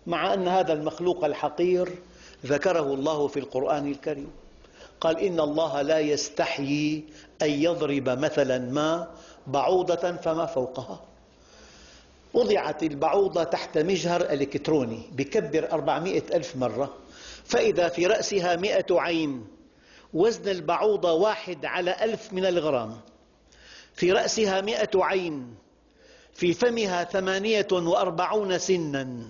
مع أن هذا المخلوق الحقير ذكره الله في القرآن الكريم، قال إن الله لا يستحيي أن يضرب مثلا ما بعوضة فما فوقها. وضعت البعوضة تحت مجهر إلكتروني بكبر 400 ألف مرة، فإذا في رأسها 100 عين، وزن البعوضة 1/1000 من الغرام، في رأسها 100 عين، في فمها 48 سنا،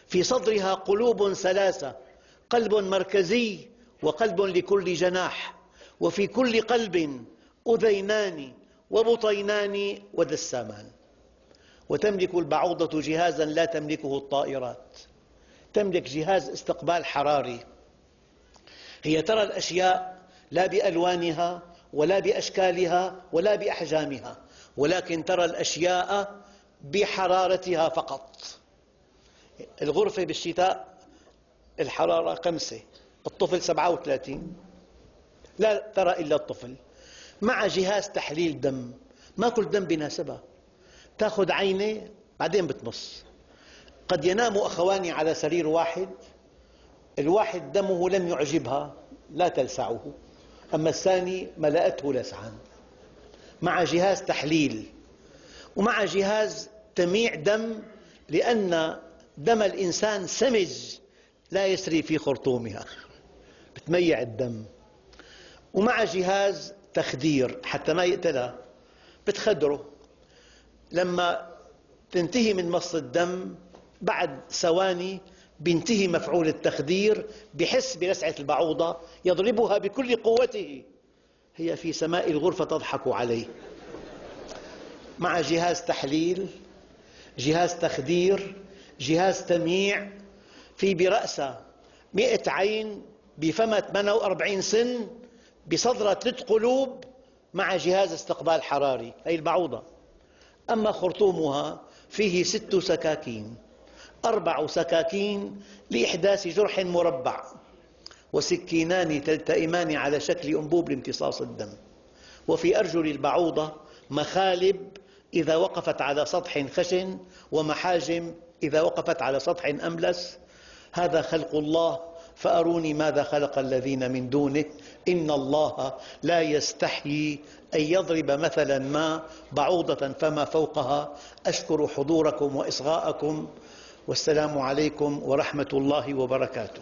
في صدرها قلوب 3، قلب مركزي وقلب لكل جناح، وفي كل قلب أذينان وبطينان ودسامان. وتملك البعوضة جهازا لا تملكه الطائرات، تملك جهاز استقبال حراري. هي ترى الأشياء لا بألوانها ولا بأشكالها ولا بأحجامها، ولكن ترى الأشياء بحرارتها فقط. الغرفة بالشتاء الحرارة 5، الطفل 37، لا ترى إلا الطفل، مع جهاز تحليل دم. ما كل دم بيناسبها، تأخذ عينة بعدين بتمص. قد ينام أخوان على سرير واحد، الواحد دمه لم يعجبها لا تلسعه، أما الثاني ملأته لسعا، مع جهاز تحليل ومع جهاز تميع دم، لأن دم الإنسان سمج لا يسري في خرطومها، بتميع الدم، ومع جهاز تخدير حتى ما يقتلها، بتخدره. لما تنتهي من مص الدم بعد ثواني بينتهي مفعول التخدير، بحس بلسعة البعوضة يضربها بكل قوته، هي في سماء الغرفة تضحك عليه، مع جهاز تحليل، جهاز تخدير، جهاز تمييع، في برأسه 100 عين، بفمها 48 سن، بصدرها 3 قلوب، مع جهاز استقبال حراري. هي البعوضة. أما خرطومها فيه 6 سكاكين، 4 سكاكين لإحداث جرح مربع، وسكينان تلتئمان على شكل أنبوب لامتصاص الدم. وفي أرجل البعوضة مخالب إذا وقفت على سطح خشن، ومحاجم إذا وقفت على سطح أملس. هذا خلق الله، فأروني ماذا خلق الذين من دونه. إن الله لا يستحيي أن يضرب مثلا ما بعوضة فما فوقها. أشكر حضوركم وإصغاءكم، والسلام عليكم ورحمة الله وبركاته.